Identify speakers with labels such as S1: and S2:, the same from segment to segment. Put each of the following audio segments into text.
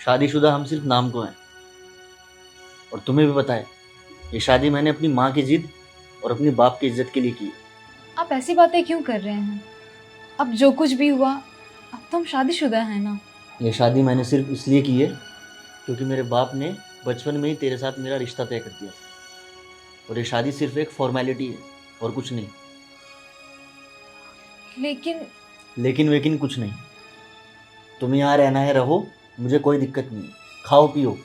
S1: शादीशुदा हम सिर्फ नाम को हैं। और तुम्हें भी पता है, ये शादी मैंने अपनी माँ की जिद और अपनी बाप की इज्जत के लिए की है।
S2: आप ऐसी बातें क्यों कर रहे हैं? अब जो कुछ भी हुआ, अब तो हम शादीशुदा हैं ना।
S1: ये शादी मैंने सिर्फ इसलिए की है क्योंकि मेरे बाप ने बचपन में ही तेरे साथ मेरा रिश्ता तय कर दिया था। और ये शादी सिर्फ एक फॉर्मेलिटी है और कुछ नहीं। लेकिन वेकिन कुछ नहीं। तुम यहाँ रहना है रहो, मुझे कोई दिक्कत नहीं है। खाओ पियो,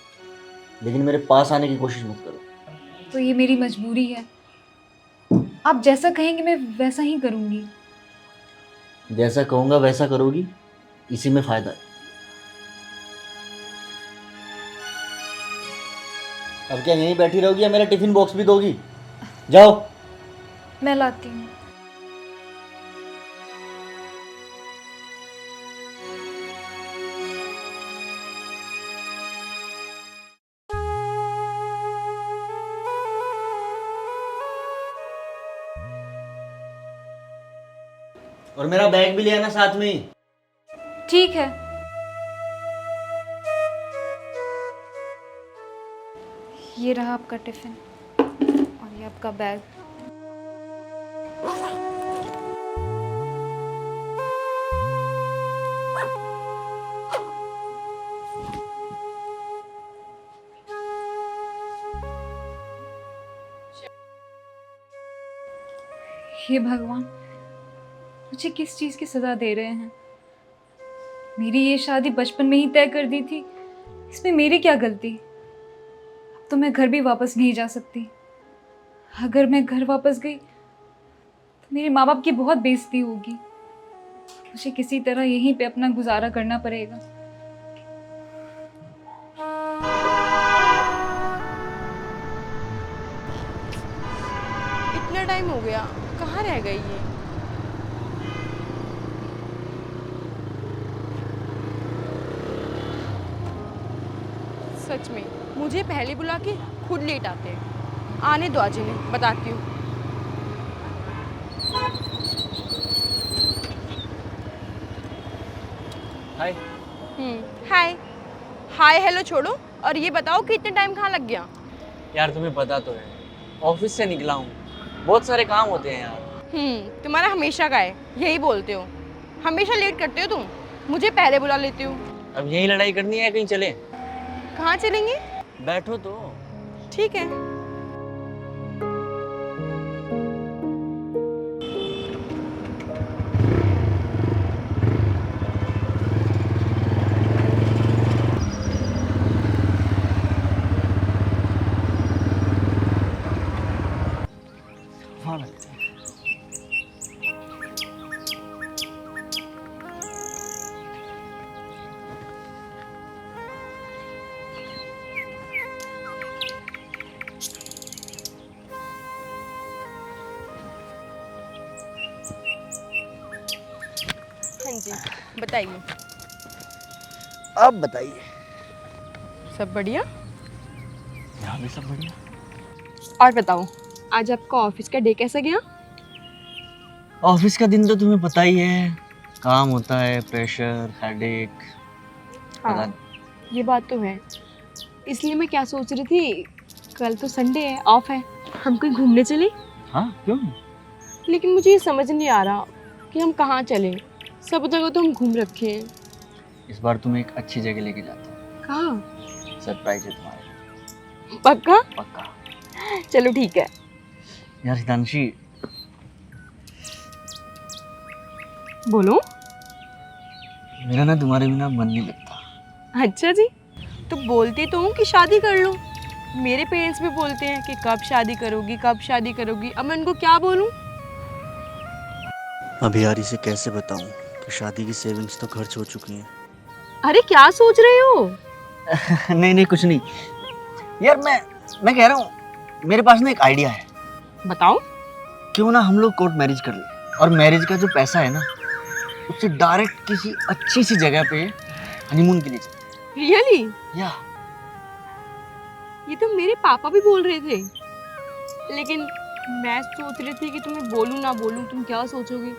S1: लेकिन मेरे पास आने की कोशिश मत करो।
S2: तो ये मेरी मजबूरी है। आप जैसा कहेंगे मैं वैसा ही करूँगी।
S1: जैसा कहूँगा वैसा करोगी, इसी में फ़ायदा है। अब क्या यहीं बैठी रहोगी या मेरा टिफिन बॉक्स भी दोगी? जाओ।
S2: मैं लाती हूँ।
S1: और मेरा बैग भी ले आना साथ में ही।
S2: ठीक है। ये रहा आपका टिफिन और ये आपका बैग। हे भगवान, मुझे किस चीज़ की सज़ा दे रहे हैं? मेरी ये शादी बचपन में ही तय कर दी थी, इसमें मेरी क्या गलती? अब तो मैं घर भी वापस नहीं जा सकती। अगर मैं घर वापस गई तो मेरे माँ बाप की बहुत बेइज्जती होगी। मुझे किसी तरह यहीं पे अपना गुजारा करना पड़ेगा।
S3: इतना टाइम हो गया, कहाँ रह गई ये? सच में मुझे पहले बुला के खुद लेट आते हैं। आने दो आज इन्हें, बताती हूँ।
S1: हाय।
S3: हाय हाय हेलो छोड़ो, और ये बताओ कि इतना टाइम कहाँ लग गया?
S4: यार तुम्हें पता तो है, ऑफिस से निकला हूँ, बहुत सारे काम होते हैं यार।
S3: तुम्हारा हमेशा का है, यही बोलते हो, हमेशा लेट करते हो तुम। मुझे पहले बुला लेती हो।
S4: अब यही लड़ाई करनी है, कहीं चले?
S3: कहाँ चलेंगे?
S4: बैठो तो।
S3: ठीक है।
S4: वहाँ बैठते हैं।
S3: हाँ जी, बताइए।
S4: अब बताइए।
S3: सब बढ़िया?
S4: यहाँ भी सब बढ़िया।
S3: और बताओ, आज आपका ऑफिस का डे कैसा गया?
S4: ऑफिस का दिन तो तुम्हें पता ही है, काम होता है, प्रेशर, हेडेक।
S3: हाँ, ये बात तो है। इसलिए मैं क्या सोच रही थी, कल तो संडे है, ऑफ है, हम कहीं घूमने चले।
S4: हाँ क्यों?
S3: लेकिन मुझे ये समझ नहीं आ रहा कि हम कहाँ चलें। सब जगह तो हम घूम रखे हैं।
S4: इस बार तुम्हें एक अच्छी जगह लेके जाता हूँ।
S3: कहाँ?
S4: सरप्राइज है तुम्हारे।
S3: पक्का?
S4: पक्का।
S3: चलो ठीक है।
S4: यार हितांशी,
S3: बोलो।
S4: मेरा ना तुम्हारे बिना मन नहीं लगता।
S3: अच्छा जी, तो बोलती तो हूँ कि शादी कर लो। मेरे पेरेंट्स भी बोलते हैं कि कब शादी करोगी, कब शादी करोगी। अब मैं उनको क्या बोलूँ?
S1: अभी यार इसे कैसे बताऊं कि शादी की सेविंग्स तो खर्च हो चुकी हैं।
S3: अरे क्या सोच रहे हो?
S4: नहीं नहीं कुछ नहीं यार, मैं कह रहा हूँ, मेरे पास ना एक आइडिया है।
S3: बताओ।
S4: क्यों ना हम लोग कोर्ट मैरिज कर ले, और मैरिज का जो पैसा है ना, उससे डायरेक्ट किसी अच्छी सी जगह पे हनीमून के लिए चले।
S3: रियली?
S4: या
S3: ये तो मेरे पापा भी बोल रहे थे, लेकिन मैं सोच रही थी कि तुम्हें बोलूं ना बोलूं, तुम क्या सोचोगे,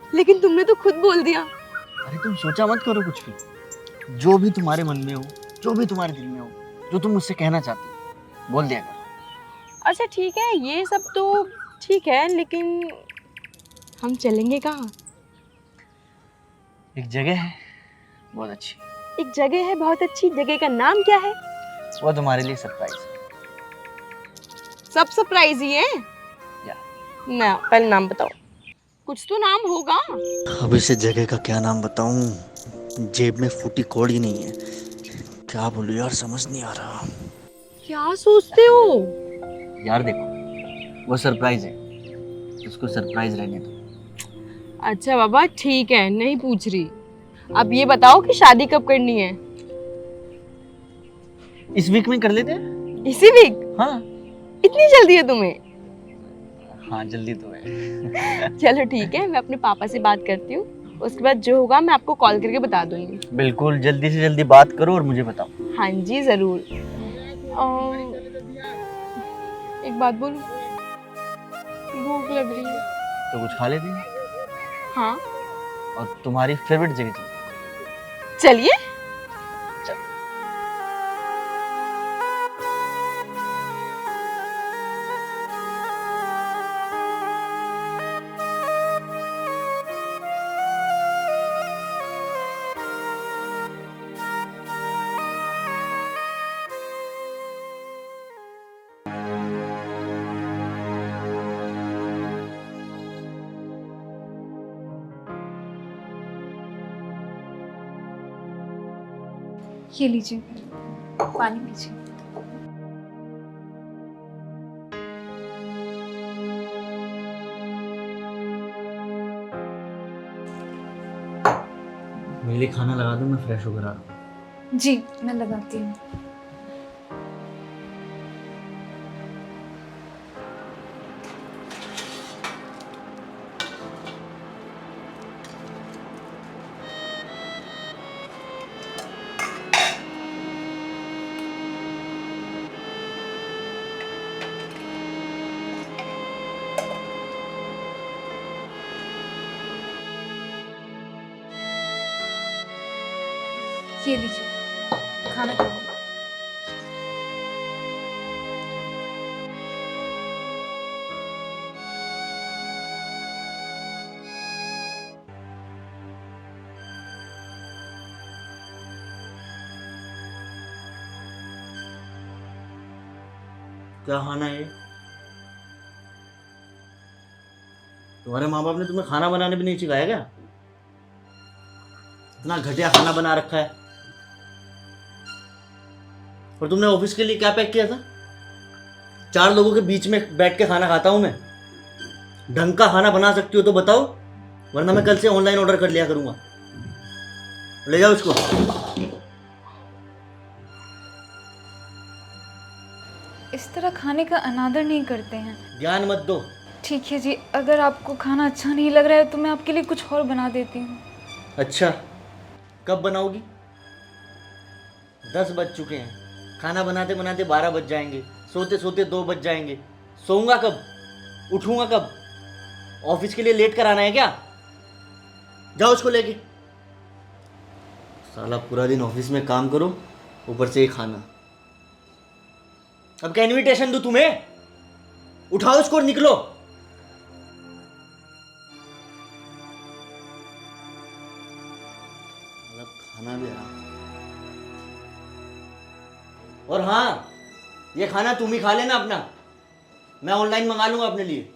S3: लेकिन तुमने तो खुद बोल दिया।
S4: अरे तुम सोचा मत करो कुछ भी, जो भी तुम्हारे मन में हो जो भी तुम्हारे दिल में हो, जो तुम मुझसे कहना चाहती हो, बोल दिया करो।
S3: अच्छा ठीक है, ये सब तो ठीक है, लेकिन हम चलेंगे कहाँ?
S4: एक जगह है बहुत अच्छी,
S3: एक जगह है बहुत अच्छी, जगह का नाम क्या है?
S4: वो तुम्हारे लिए सरप्राइज है।
S3: सब सरप्राइज ही है
S4: या।
S3: ना, पहले नाम बताओ, कुछ तो नाम होगा।
S1: अब इसे जगह का क्या नाम बताऊं? जेब में फूटी कौड़ी नहीं है, क्या बोलूं यार, समझ नहीं आ रहा।
S3: क्या सोचते हो?
S4: यार देखो, वो सरप्राइज है, उसको सरप्राइज रहने दो।
S3: अच्छा बाबा ठीक है, नहीं पूछ रही। अब ये बताओ कि शादी कब करनी है?
S4: इस वीक में कर लेते हैं।
S3: इसी वीक?
S4: हाँ
S3: इतनी जल्दी है तुम्हें?
S4: हाँ, जल्दी तो है।
S3: चलो ठीक है, मैं अपने पापा से बात करती हूँ, उसके बाद जो होगा मैं आपको कॉल करके बता दूंगी।
S4: बिल्कुल, जल्दी से जल्दी बात करो और मुझे बताओ।
S3: हाँ जी जरूर। एक बात बोलूं, भूख लग रही है।
S4: तो कुछ खा लेते हैं
S3: हाँ
S4: और तुम्हारी फेवरेट जगह चलते
S3: चलिए।
S2: ये लीजिए, पानी पीजिए।
S1: मेरे लिए खाना लगा दो, मैं फ्रेश होकर आ रहा हूँ।
S2: जी मैं लगाती हूँ। ये लीजिए, खाना खाओ।
S1: क्या खाना है ये? तुम्हारे माँ बाप ने तुम्हें खाना बनाने भी नहीं सिखाया क्या? इतना घटिया खाना बना रखा है। और तुमने ऑफिस के लिए क्या पैक किया था? 4 लोगों के बीच में बैठ के खाना खाता हूं मैं। ढंग का खाना बना सकती हो तो बताओ, वरना मैं कल से ऑनलाइन ऑर्डर कर लिया करूंगा। ले जाओ इसको।
S2: इस तरह खाने का अनादर नहीं करते हैं।
S1: ज्ञान मत दो।
S2: ठीक है जी, अगर आपको खाना अच्छा नहीं लग रहा है तो मैं आपके लिए कुछ और बना देती हूँ।
S1: अच्छा, कब बनाओगी? 10 बज चुके हैं, खाना बनाते बनाते 12 बज जाएंगे, सोते सोते 2 बज जाएंगे। सोऊंगा कब? उठूंगा कब? ऑफिस के लिए लेट कर आना है क्या? जाओ उसको लेके। साला पूरा दिन ऑफिस में काम करो, ऊपर से ये खाना। अब क्या इनविटेशन दूं तुम्हें? उठाओ उसको और निकलो। मतलब खाना भी हराम। और हाँ, ये खाना तुम ही खा लेना अपना, मैं ऑनलाइन मंगा लूंगा अपने लिए।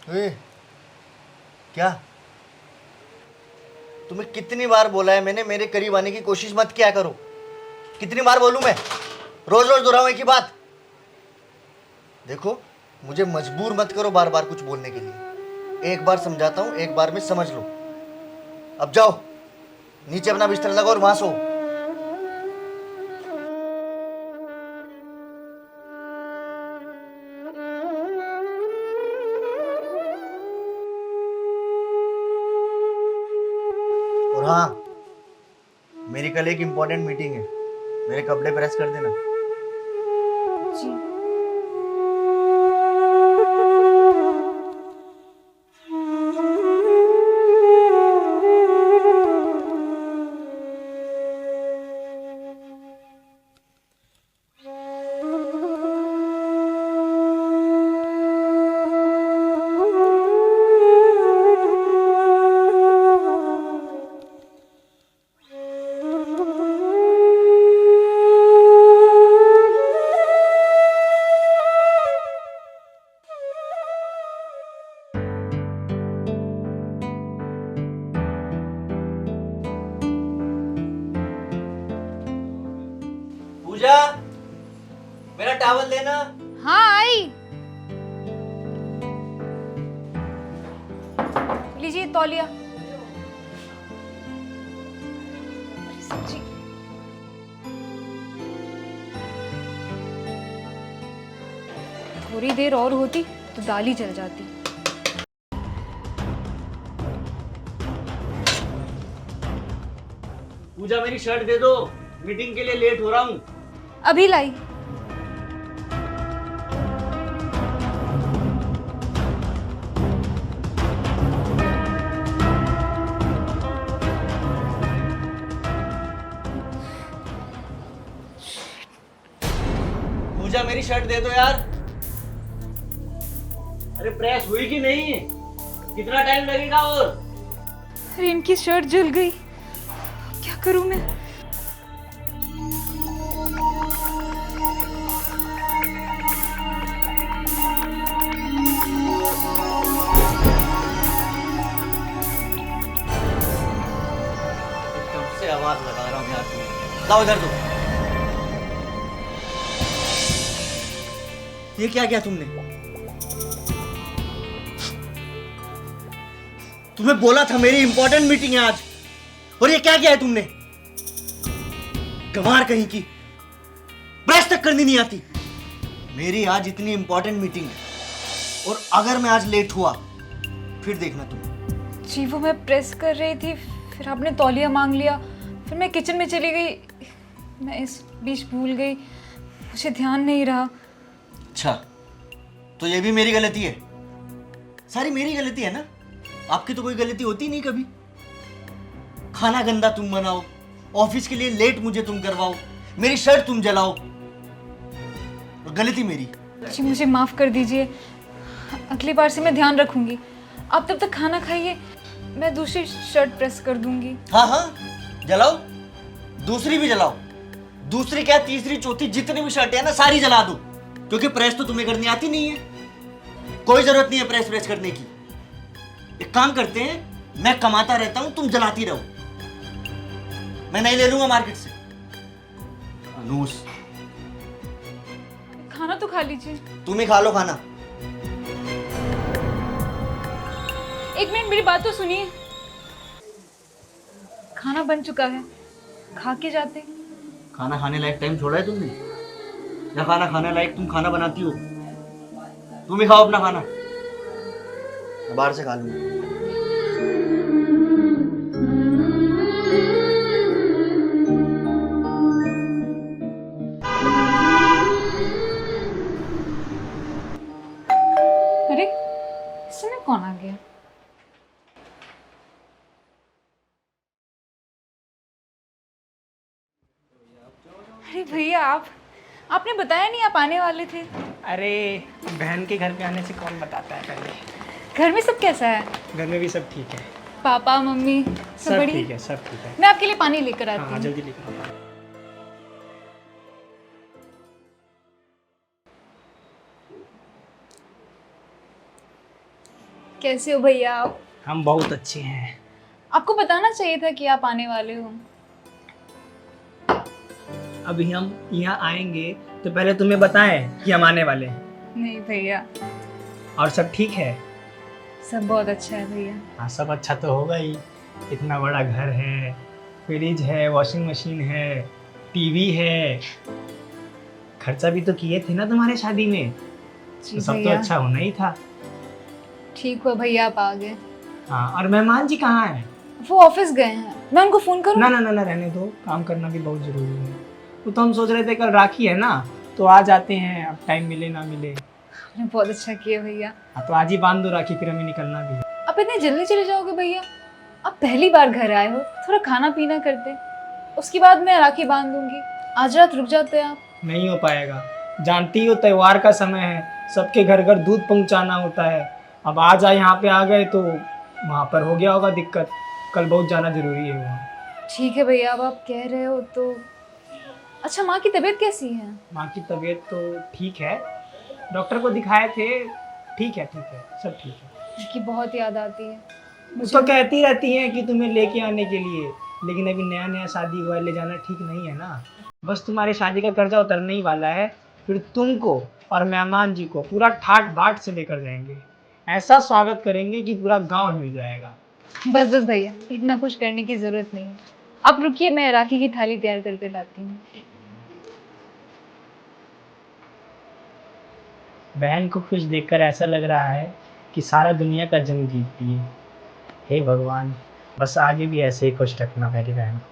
S4: ए, क्या? तुम्हें कितनी बार बोला है मैंने, मेरे करीब आने की कोशिश मत किया करो।
S1: कितनी बार बोलूं मैं? रोज रोज दोहराऊं एक ही बात? देखो, मुझे मजबूर मत करो बार बार कुछ बोलने के लिए। एक बार समझाता हूं, एक बार में समझ लो। अब जाओ, नीचे अपना बिस्तर लगाओ और वहां सो। और हाँ, मेरी कल एक इंपॉर्टेंट मीटिंग है, मेरे कपड़े प्रेस कर देना।
S2: जी।
S1: पूजा, मेरा टॉवल देना।
S2: हाँ आई। लीजिए तौलिया। सच्ची थोड़ी देर और होती तो दाल ही जल जाती।
S1: पूजा, मेरी शर्ट दे दो, मीटिंग के लिए लेट हो रहा हूँ।
S2: अभी लाई।
S1: पूजा, मेरी शर्ट दे दो यार। अरे प्रेस हुई कि नहीं? कितना टाइम लगेगा? और
S2: अरे इनकी शर्ट जल गई, क्या करूं मैं?
S1: कब से आवाज लगा रहा हूँ यार तुम्हें। लाओ इधर दो। ये क्या किया तुमने? तुम्हें बोला था मेरी इंपॉर्टेंट मीटिंग है आज, और ये क्या किया है तुमने? गंवार कहीं की, प्रेस तक करनी नहीं आती। मेरी आज इतनी इंपॉर्टेंट मीटिंग है, और अगर मैं आज लेट हुआ फिर देखना तुम।
S2: जी वो मैं प्रेस कर रही थी, फिर आपने तौलिया मांग लिया, फिर मैं किचन में चली गई, मैं इस बीच भूल गई, मुझे ध्यान नहीं रहा।
S1: अच्छा, तो ये भी मेरी गलती है? सारी मेरी गलती है ना? आपकी तो कोई गलती होती नहीं कभी। खाना गंदा तुम बनाओ, ऑफिस के लिए लेट मुझे तुम करवाओ, मेरी शर्ट तुम जलाओ, और गलती मेरी।
S2: जी मुझे माफ़ कर दीजिए, अगली बार से मैं ध्यान रखूंगी। आप तब तक खाना खाइए, मैं दूसरी शर्ट प्रेस कर दूंगी।
S1: हाँ हाँ, जलाओ, दूसरी भी जलाओ। दूसरी क्या, तीसरी, चौथी, जितनी भी शर्ट है ना सारी जला दो, क्योंकि प्रेस तो तुम्हें करनी आती नहीं है। कोई जरूरत नहीं है प्रेस करने की। एक काम करते हैं, मैं कमाता रहता हूं, तुम जलाती रहो। मैं नहीं ले लूंगा मार्केट से। अनूस,
S2: खाना तो खा लीजिए।
S1: तुम ही खा लो खाना।
S2: एक मिनट मेरी बात तो सुनिए, खाना बन चुका है, खा के जाते।
S1: खाना खाने लायक टाइम छोड़ा है तुमने? या खाना खाने लायक तुम खाना बनाती हो? तुम ही खाओ अपना खाना, मैं बाहर से खा लूंगा।
S2: अरे इस समय कौन आ गया? अरे भैया आपने बताया नहीं आप आने वाले थे।
S5: अरे बहन के घर पे आने से कौन बताता है पहले।
S2: घर में सब कैसा है?
S5: घर में भी सब ठीक है।
S2: पापा मम्मी सब
S5: सब
S2: बढ़िया?
S5: ठीक है, सब ठीक है।
S2: मैं आपके लिए पानी लेकर
S5: हाँ
S2: आती
S5: हाँ,
S2: हूँ।
S5: जल्दी लेकर आओ।
S2: कैसे हो भैया आप?
S5: हम बहुत अच्छे हैं।
S2: आपको बताना चाहिए था कि आप आने वाले हो।
S5: अभी हम यहाँ आएंगे तो पहले तुम्हें बताएं कि हम आने वाले हैं।
S2: नहीं भैया,
S5: और सब ठीक है?
S2: सब बहुत अच्छा है भैया।
S5: हाँ, सब अच्छा तो होगा ही। इतना बड़ा घर है, फ्रिज है, वॉशिंग मशीन है, टीवी है। खर्चा भी तो किए थे ना तुम्हारे शादी में,
S2: जी
S5: तो सब तो
S2: भैया,
S5: अच्छा होना ही था।
S2: ठीक हुआ भैया आप आ गए।
S5: हाँ, और मेहमान जी कहाँ हैं?
S2: वो ऑफिस गए हैं, मैं उनको फोन करूँ?
S5: ना ना ना ना, रहने दो, काम करना भी बहुत जरूरी है। वो तो हम सोच रहे थे कल राखी है ना, तो आ जाते हैं, अब टाइम मिले ना मिले।
S2: आपने बहुत अच्छा किया भैया।
S5: हाँ, तो आज ही बांध दो राखी, फिर हमें निकलना भी है।
S2: आप इतने जल्दी चले जाओगे भैया? आप पहली बार घर आए हो, थोड़ा खाना पीना करते, उसके बाद मैं राखी बांध दूंगी। आज रात रुक जाते आप।
S5: नहीं हो पाएगा, जानती हो त्योहार का समय है, सबके घर घर दूध पहुंचाना होता है। अब आज यहाँ पे आ गए तो वहाँ पर हो गया होगा दिक्कत, कल बहुत जाना जरूरी है वहाँ।
S2: ठीक है भैया, अब आप कह रहे हो तो। अच्छा, माँ की तबीयत कैसी है?
S5: माँ की तबीयत तो ठीक है, डॉक्टर को दिखाए थे, ठीक है, सब ठीक है।
S2: उनकी बहुत याद आती है
S5: वो तो कहती रहती हैं कि तुम्हें लेके आने के लिए, लेकिन अभी नया नया शादी हुआ है, ले जाना ठीक नहीं है ना। बस तुम्हारी शादी का कर्जा उतरने ही वाला है, फिर तुमको और मेहमान जी को पूरा ठाट बाट से लेकर जाएंगे। ऐसा स्वागत करेंगे कि पूरा गांव हिल जाएगा।
S2: बस बस भैया, इतना कुछ करने की जरूरत नहीं है। आप रुकिए, मैं राखी की थाली तैयार करके लाती हूँ।
S5: बहन को खुश देखकर ऐसा लग रहा है कि सारा दुनिया का जंग जीत लिए। हे भगवान, बस आगे भी ऐसे ही खुश रखना मेरी बहन को।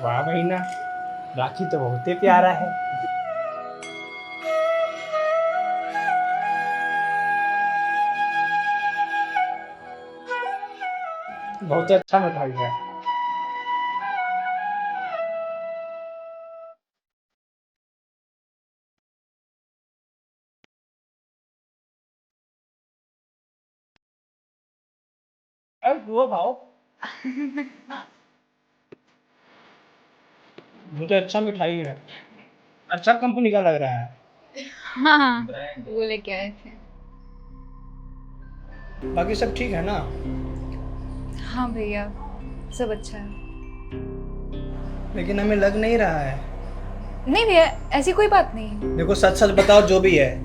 S5: वाह भैया, राखी तो बहुत ही प्यारा है। बहुत अच्छा मिठाई है। वो भाव मुझे अच्छा मिठाई है, अच्छा कंपनी का लग रहा है।
S2: हाँ, वो लेके आए थे।
S5: बाकी सब ठीक है ना?
S2: हाँ भैया, सब अच्छा है।
S5: लेकिन हमें लग नहीं रहा है।
S2: नहीं भैया, ऐसी कोई बात नहीं है।
S5: देखो, सच सच बताओ, जो भी है,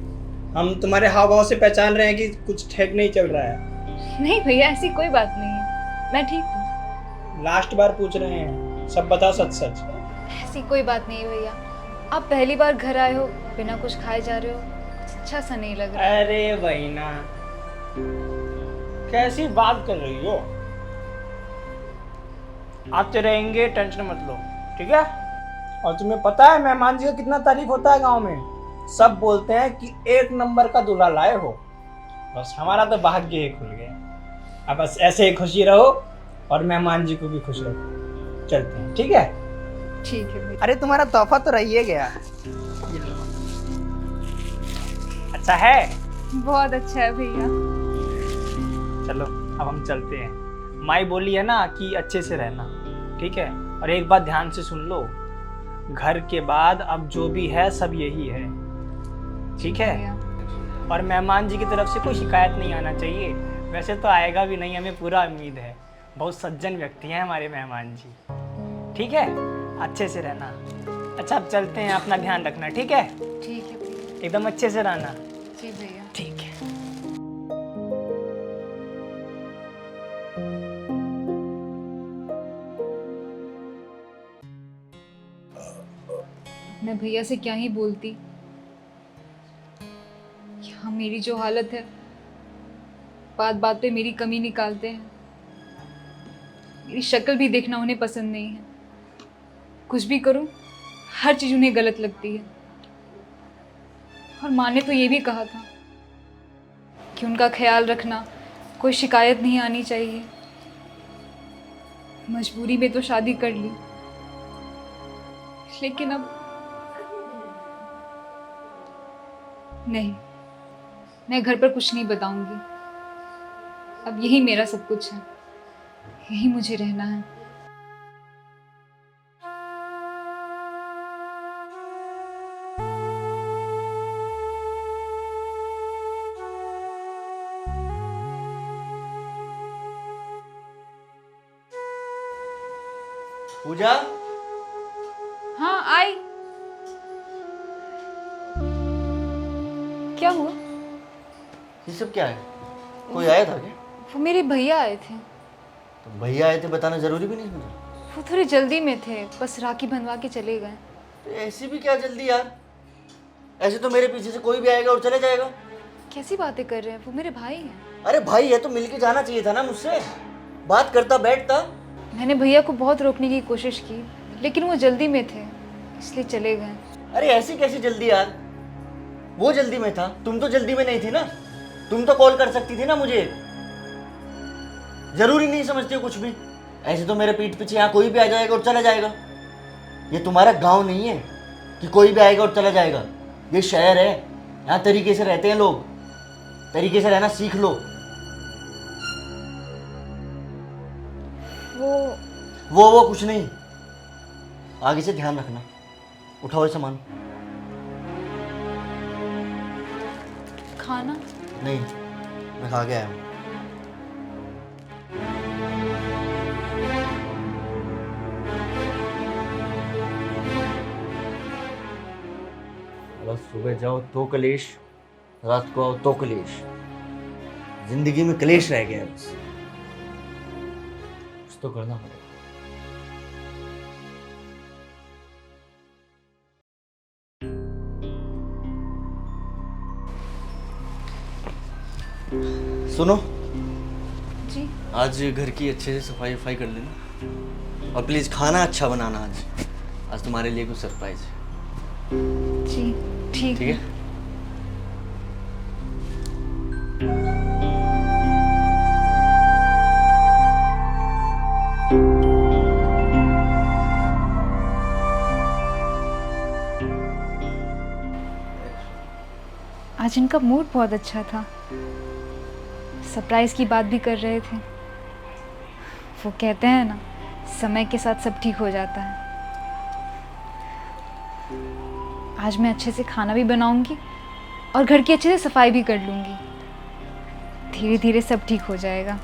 S5: हम तुम्हारे हाव भाव से पहचान रहे हैं कि कुछ ठीक नहीं चल रहा है।
S2: नहीं भैया, ऐसी कोई बात नहीं है, मैं ठीक हूँ।
S5: लास्ट बार पूछ रहे हैं, सब बताओ सच सच।
S2: ऐसी कोई बात नहीं है भैया। आप पहली बार घर आए हो, बिना कुछ खाए जा रहे हो, कुछ अच्छा सा नहीं लग रहा।
S5: अरे बहना, कैसी बात कर रही हो? आते रहेंगे, टेंशन मत लो, ठीक है? और तुम्हें पता है मेहमान जी का कितना तारीफ होता है गांव में, सब बोलते हैं कि एक नंबर का दूल्हा लाए हो। बस हमारा तो भाग्य ही खुल गया। अब बस ऐसे ही खुशी रहो और मेहमान जी को भी खुश रखो। चलते हैं, ठीक है?
S2: ठीक है भैया।
S5: अरे तुम्हारा तोहफा तो रहिए गया। ये लो। अच्छा है?
S2: बहुत अच्छा है भैया।
S5: चलो अब हम चलते हैं। माई बोली है ना कि अच्छे से रहना, ठीक है? और एक बात ध्यान से सुन लो, घर के बाद अब जो भी है सब यही है, ठीक है?
S2: भैया,
S5: और मेहमान जी की तरफ से कोई शिकायत नहीं आना चाहिए। वैसे तो आएगा भी नहीं, हमें पूरा उम्मीद है। बहुत सज्जन व्यक्ति हैं हमारे मेहमान जी, ठीक है? अच्छे से रहना। अच्छा, अब चलते हैं, अपना ध्यान रखना, ठीक है?
S2: ठीक है भैया।
S5: एकदम अच्छे से रहना।
S2: जी भैया।
S5: ठीक है।
S2: मैं भैया से क्या ही बोलती। यहाँ मेरी जो हालत है, बात बात पे मेरी कमी निकालते हैं। मेरी शक्ल भी देखना उन्हें पसंद नहीं है। कुछ भी करूं, हर चीज उन्हें गलत लगती है। और माँ ने तो ये भी कहा था कि उनका ख्याल रखना, कोई शिकायत नहीं आनी चाहिए। मजबूरी में तो शादी कर ली, लेकिन अब नहीं, मैं घर पर कुछ नहीं बताऊंगी। अब यही मेरा सब कुछ है, यही मुझे रहना है।
S1: पूजा,
S2: हाँ आई। क्या हुआ?
S1: ये सब क्या है? कोई आया था क्या?
S2: वो मेरे भैया आए थे।
S1: तो भैया आए थे, बताना जरूरी भी नहीं मुझे?
S2: वो थोड़ी जल्दी में थे, बस राखी बंधवा के चले गए।
S1: तो ऐसी भी क्या जल्दी यार? ऐसे तो मेरे पीछे से कोई भी आएगा और चले जाएगा।
S2: कैसी बातें कर रहे हैं, वो मेरे भाई हैं।
S1: अरे भाई है तो मिलके जाना चाहिए था ना मुझसे, बात करता बैठता।
S2: मैंने भैया को बहुत रोकने की कोशिश की, लेकिन वो जल्दी में थे, इसलिए चले गए।
S1: अरे ऐसी कैसी जल्दी यार? वो जल्दी में था, तुम तो जल्दी में नहीं थी ना। तुम तो कॉल कर सकती थी ना मुझे। जरूरी नहीं समझते हो कुछ भी। ऐसे तो मेरे पीठ पीछे यहाँ कोई भी आ जाएगा और चला जाएगा। ये तुम्हारा गांव नहीं है कि कोई भी आएगा और चला जाएगा। ये शहर है, यहाँ तरीके से रहते हैं लोग। तरीके से रहना सीख लो। वो कुछ नहीं। आगे से ध्यान रखना। उठाओ ये सामान।
S2: खाना?
S1: नहीं, मैं खा के आया हूँ। बस सुबह जाओ तो कलेश, रात को आओ तो कलेश। जिंदगी में कलेश रह गया है बस। कुछ तो करना पड़ेगा। सुनो
S2: जी।
S1: आज घर की अच्छे से सफाई वफाई कर लेना और प्लीज खाना अच्छा बनाना। आज तुम्हारे लिए कुछ सरप्राइज है।
S2: जी ठीक
S1: ठीक
S2: है।
S1: है।
S2: आज इनका मूड बहुत अच्छा था, सरप्राइज की बात भी कर रहे थे। वो कहते हैं ना, समय के साथ सब ठीक हो जाता है। आज मैं अच्छे से खाना भी बनाऊंगी और घर की अच्छे से सफाई भी कर लूंगी। धीरे धीरे सब ठीक हो जाएगा।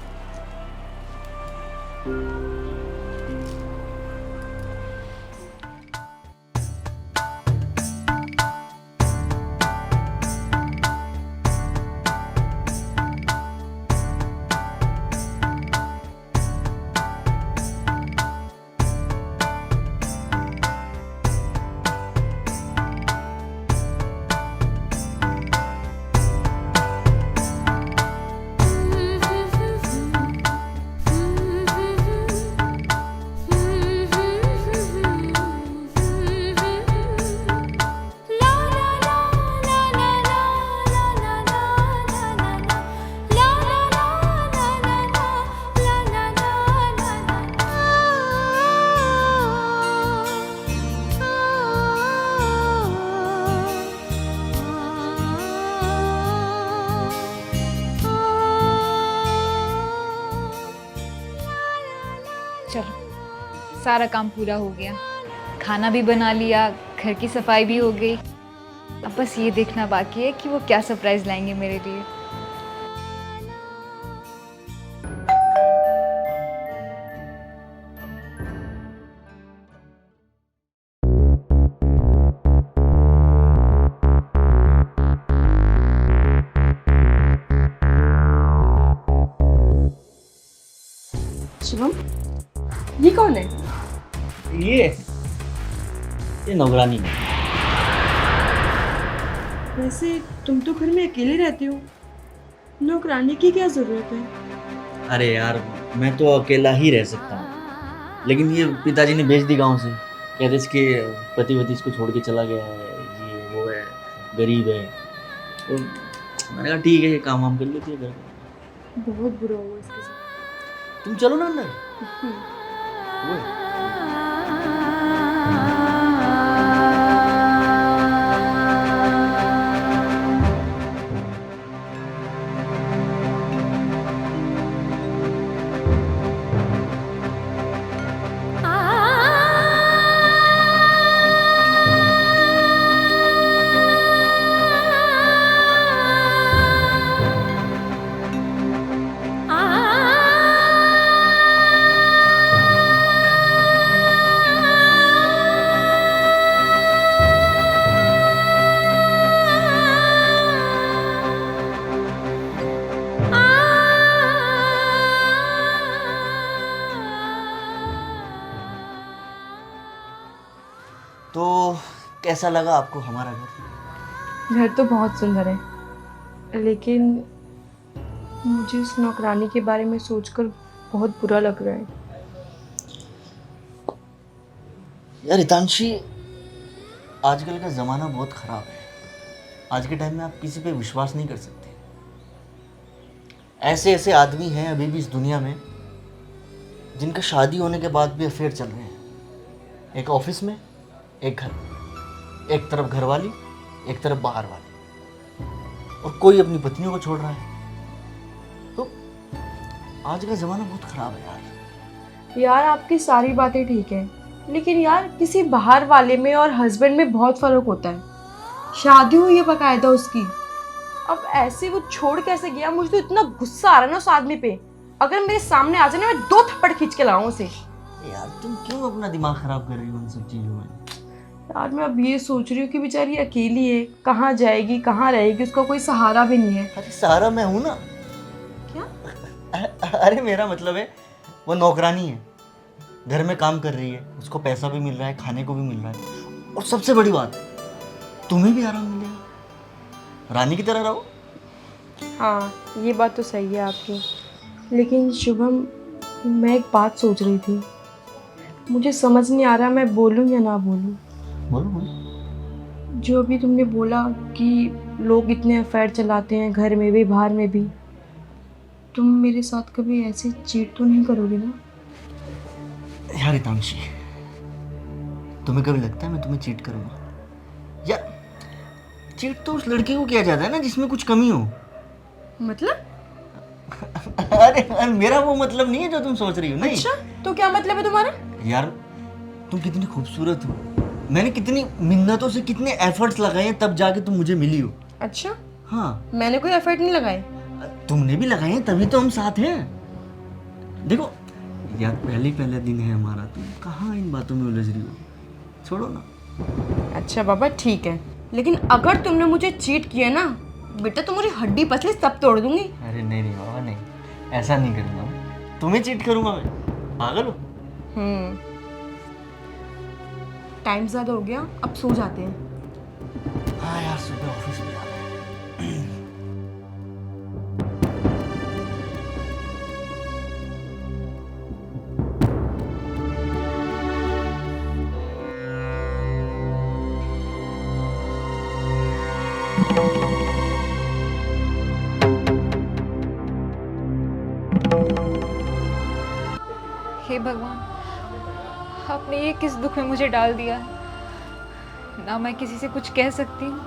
S2: चलो, सारा काम पूरा हो गया। खाना भी बना लिया, घर की सफाई भी हो गई। अब बस ये देखना बाकी है कि वो क्या सरप्राइज लाएंगे मेरे लिए।
S3: शुभम, ये कौन है?
S1: ये नौकरानी है।
S3: वैसे तुम तो घर में अकेले रहते हो, नौकरानी की क्या जरूरत है?
S1: अरे यार, मैं तो अकेला ही रह सकता हूँ, लेकिन ये पिताजी ने भेज दी गांव से। कहते इसके पति वति इसको छोड़ के चला गया है, ये वो है, गरीब है। तो मैंने कहा ठीक है, ये काम वाम कर लेती है घर का।
S3: बहुत बुरा हुआ इसके साथ।
S1: तुम चलो ना अंदर। वो है। कैसा लगा आपको हमारा घर?
S3: घर तो बहुत सुंदर है, लेकिन मुझे इस नौकरानी के बारे में सोचकर बहुत बुरा लग रहा है।
S1: यार हितांशी, आजकल का ज़माना बहुत ख़राब है। आज के टाइम में आप किसी पे विश्वास नहीं कर सकते। ऐसे ऐसे आदमी हैं अभी भी इस दुनिया में जिनका शादी होने के बाद भी अफेयर चल रहे हैं। एक ऑफिस में, एक घर में, एक तरफ घर वाली, एक तरफ बाहर वाली, और कोई अपनी पत्नियों को छोड़ रहा है। तो आज का ज़माना बहुत ख़राब है यार।
S3: यार आपकी सारी बातें ठीक है, लेकिन यार किसी बाहर वाले में और हस्बैंड में बहुत फ़र्क होता है। शादी हुई है बकायदा उसकी, अब ऐसे वो छोड़ कैसे गया? मुझे तो इतना गुस्सा आ रहा है ना उस आदमी पे। अगर मेरे सामने आ जाए ना, मैं 2 थप्पड़ खींच के लाऊं उसे।
S1: यार तुम क्यों अपना दिमाग ख़राब कर रही हो उन सब चीज़ों में?
S3: यार मैं अब ये सोच रही हूँ कि बेचारी अकेली है, कहाँ जाएगी, कहाँ रहेगी, उसका कोई सहारा भी नहीं है।
S1: अरे सहारा मैं हूं ना।
S3: क्या?
S1: अरे मेरा मतलब है, वो नौकरानी है, घर में काम कर रही है, उसको पैसा भी मिल रहा है, खाने को भी मिल रहा है, और सबसे बड़ी बात, तुम्हें भी आराम मिलेगा। रानी की तरह रहो।
S3: हाँ ये बात तो सही है आपकी, लेकिन शुभम मैं एक बात सोच रही थी, मुझे समझ नहीं आ रहा मैं बोलूँ या ना बोलूँ।
S1: बोलो बोलो।
S3: जो अभी तुमने बोला कि लोग इतने अफेयर चलाते हैं, घर में भी बाहर में भी, तुम मेरे साथ कभी ऐसे चीट तो नहीं करोगे ना?
S1: यार हितांशी, तुम्हें कभी लगता है मैं तुम्हें चीट करूंगा? यार चीट तो उस लड़के को किया जाता है ना जिसमें कुछ कमी हो।
S3: मतलब?
S1: अरे मेरा वो मतलब नहीं है जो तुम सोच रही हो। नहीं।
S3: अच्छा तो क्या मतलब है तुम्हारा?
S1: यार तुम कितनी खूबसूरत हो, मैंने कितनी मिन्नतों से कितने एफर्ट्स लगाए हैं तब जाके तुम मुझे मिली हो।
S3: अच्छा
S1: हाँ,
S3: मैंने कोई एफर्ट नहीं लगाए।
S1: तुमने भी लगाए हैं तभी तो हम साथ हैं। देखो यार, पहले दिन है हमारा, तुम कहाँ इन बातों में उलझ रही हो? छोड़ो ना।
S3: अच्छा बाबा ठीक है, लेकिन अगर तुमने मुझे चीट किया ना बेटा, तो मुझे हड्डी पसली सब तोड़ दूंगी।
S1: अरे नहीं नहीं बाबा, नहीं, ऐसा नहीं करूँगा मैं। तुम्हें चीट करूँगा मैं? पागल हो?
S3: टाइम ज़्यादा हो गया, अब सो जाते हैं।
S1: हाँ यार, सुबह ऑफिस में जाना है।
S2: हे भगवान, आपने ये किस दुख में मुझे डाल दिया है। ना मैं किसी से कुछ कह सकती हूँ,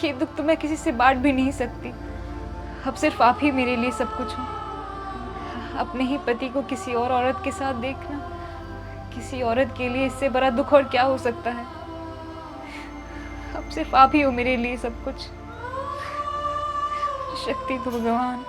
S2: ये दुख तो मैं किसी से बांट भी नहीं सकती। अब सिर्फ आप ही मेरे लिए सब कुछ हो। अपने ही पति को किसी और औरत के साथ देखना, किसी औरत के लिए इससे बड़ा दुख और क्या हो सकता है। अब सिर्फ आप ही हो मेरे लिए सब कुछ। शक्ति तो भगवान।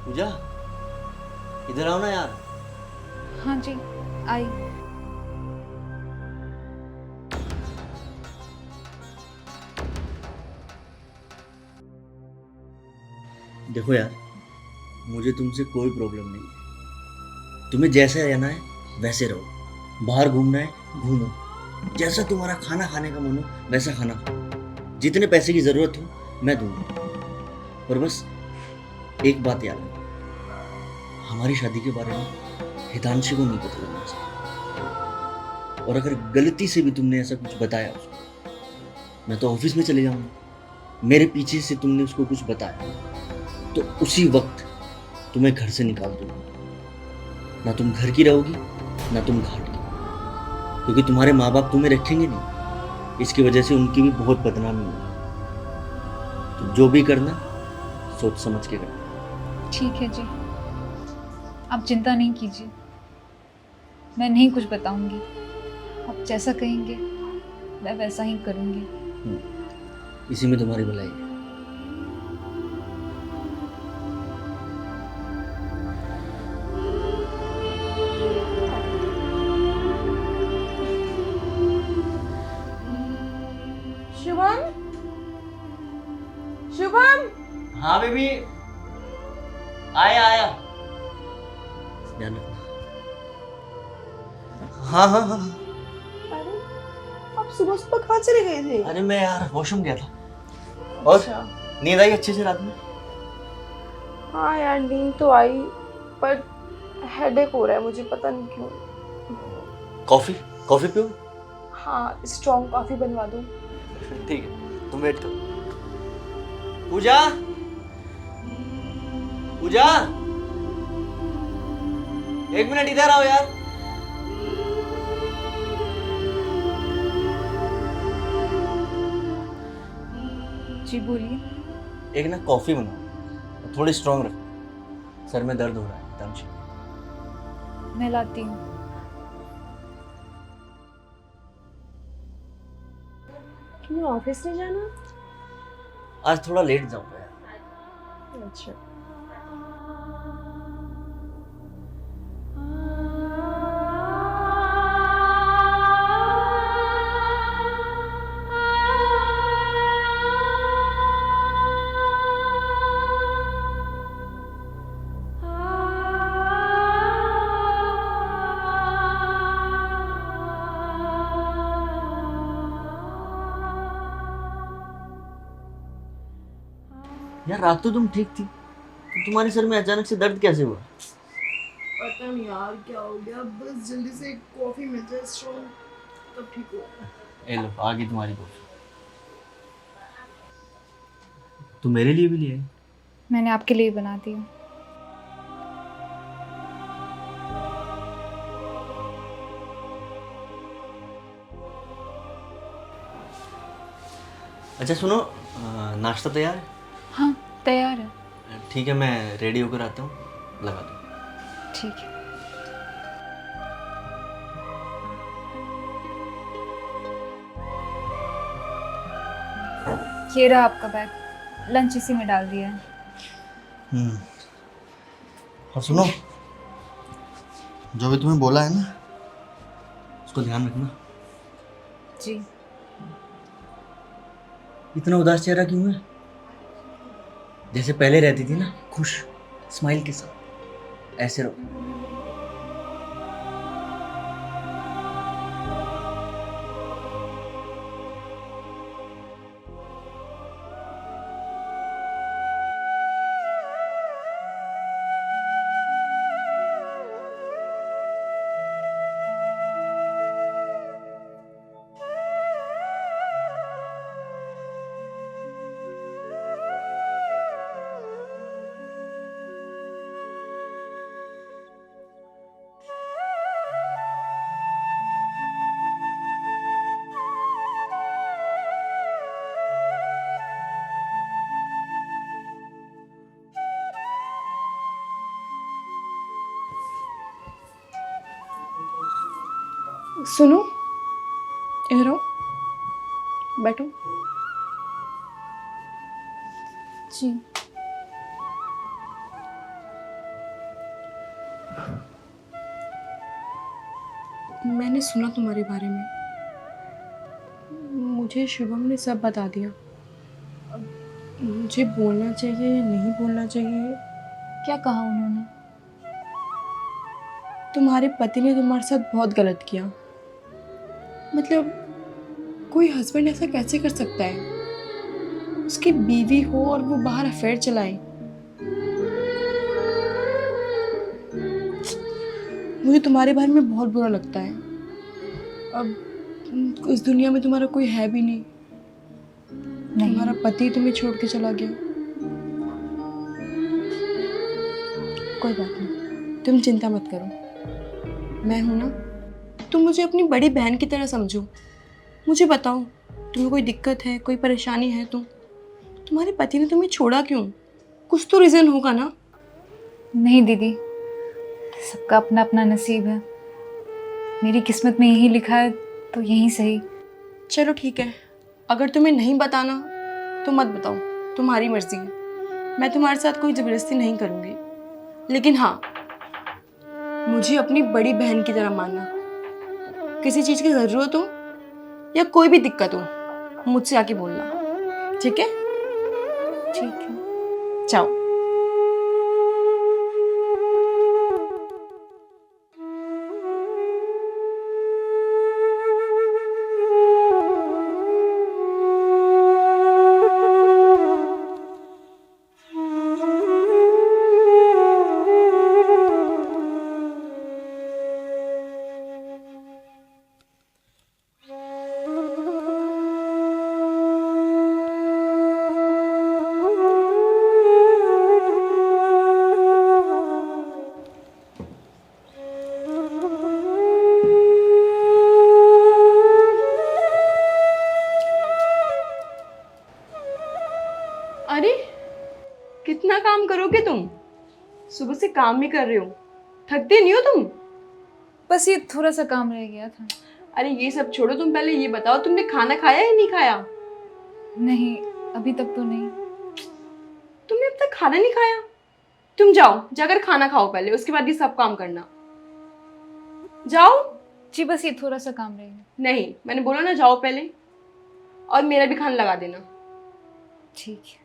S1: पूजा, इधर आओ ना यार।
S2: हाँ जी, आई।
S1: देखो यार, मुझे तुमसे कोई प्रॉब्लम नहीं है। तुम्हें जैसे रहना है वैसे रहो, बाहर घूमना है घूमो, जैसा तुम्हारा खाना खाने का मन हो वैसा खाना खाओ, जितने पैसे की ज़रूरत हो मैं दूंगा। पर बस एक बात याद रखो, हमारी शादी के बारे में हितांशी को नहीं पता लगना चाहिए। और अगर गलती से भी तुमने ऐसा कुछ बताया उसको, मैं तो ऑफिस में चले जाऊंगा। मेरे पीछे से तुमने उसको कुछ बताया तो उसी वक्त तुम्हें घर से निकाल दूंगा। ना तुम घर की रहोगी, ना तुम घाट की। क्योंकि तुम्हारे माँ बाप तुम्हें रखेंगे नहीं, इसकी वजह से उनकी भी बहुत बदनामी होगी। तो जो भी करना सोच समझ के करना।
S2: ठीक है जी, आप चिंता नहीं कीजिए, मैं नहीं कुछ बताऊंगी। आप जैसा कहेंगे मैं वैसा ही करूंगी।
S1: इसी में तुम्हारी भलाई है।
S3: शुभम, शुभम,
S1: हाँ बेबी, आया आया, ध्यान रखना। हाँ हाँ हाँ।
S3: अरे आप सुबह सुबह कहाँ चले गए थे?
S1: अरे मैं यार वॉशरूम गया था। और नींद आई अच्छे से रात में?
S3: हाँ यार, नींद तो आई, पर हेडेक हो रहा है मुझे, पता नहीं क्यों।
S1: कॉफी कॉफी पियो।
S3: हाँ, स्ट्रॉन्ग कॉफी बनवा दो।
S1: ठीक है, तुम वेट करो। पूजा, पूजा, 1 मिनट इधर आओ यार।
S2: जी बोलिए।
S1: एक ना कॉफी बनाओ, थोड़ी स्ट्रॉन्ग रखो, सर में दर्द हो रहा है एकदम से।
S2: मैं लाती हूँ।
S3: तुम्हें ऑफिस नहीं जाना?
S1: आज थोड़ा लेट जाऊंगा यार।
S3: अच्छा।
S1: यार रात तो तुम ठीक थी, तो तुम्हारे सर में अचानक से दर्द कैसे हुआ?
S3: पता नहीं यार क्या हो गया, बस जल्दी से कॉफी मिल जाए स्ट्रॉन्ग तब ठीक हो।
S1: ए लो, आ गई तुम्हारी कॉफी। तू मेरे लिए भी ले आई?
S2: मैंने आपके लिए बना दी हूँ।
S1: अच्छा सुनो, नाश्ता तैयार है?
S2: हाँ तैयार है।
S1: ठीक है, मैं रेडी होकर आता हूँ, लगा दो।
S2: ठीक है। ये रहा आपका बैग, लंच इसी में डाल दिया है।
S1: और सुनो, जो भी तुम्हें बोला है ना, उसको ध्यान रखना।
S2: जी।
S1: इतना उदास चेहरा क्यों है? जैसे पहले रहती थी ना, खुश स्माइल के साथ, ऐसे रहो।
S3: सुनो, इधर आओ, बैठो।
S2: जी।
S3: मैंने सुना तुम्हारे बारे में, मुझे शुभम ने सब बता दिया। अब मुझे बोलना चाहिए या नहीं बोलना चाहिए?
S2: क्या कहा उन्होंने?
S3: तुम्हारे पति ने तुम्हारे साथ बहुत गलत किया। मतलब कोई हस्बैंड ऐसा कैसे कर सकता है? उसकी बीवी हो और वो बाहर अफेयर चलाए। मुझे तुम्हारे बारे में बहुत बुरा लगता है। अब इस दुनिया में तुम्हारा कोई है भी नहीं। तुम्हारा पति तुम्हें छोड़ के चला गया। कोई बात नहीं, तुम चिंता मत करो, मैं हूं ना, तुम मुझे अपनी बड़ी बहन की तरह समझो। मुझे बताओ, तुम्हें कोई दिक्कत है, कोई परेशानी है तो तुम्हारे पति ने तुम्हें छोड़ा क्यों? कुछ तो रीज़न होगा ना।
S2: नहीं दीदी, सबका अपना अपना नसीब है। मेरी किस्मत में यही लिखा है तो यही सही।
S3: चलो ठीक है, अगर तुम्हें नहीं बताना तो मत बताओ, तुम्हारी मर्जी है। मैं तुम्हारे साथ कोई ज़बरदस्ती नहीं करूँगी, लेकिन हाँ, मुझे अपनी बड़ी बहन की तरह मानना। किसी चीज़ की ज़रूरत हो या कोई भी दिक्कत हो, मुझसे आके बोलना, ठीक है?
S2: ठीक है।
S3: जाओ। अरे, कितना काम करोगे तुम? सुबह से काम ही कर रहे हो, थकते नहीं हो तुम?
S2: बस ये थोड़ा सा काम रह गया था।
S3: अरे ये सब छोड़ो, तुम पहले ये बताओ, तुमने खाना खाया या नहीं खाया?
S2: नहीं, अभी तक तो नहीं।
S3: तुमने अब तक खाना नहीं खाया? तुम जाओ, जाकर खाना खाओ पहले, उसके बाद ये सब काम करना। जाओ।
S2: जी बस ये थोड़ा सा काम रह गया।
S3: नहीं, मैंने बोला ना, जाओ पहले, और मेरा भी खाना लगा देना।
S2: ठीक है।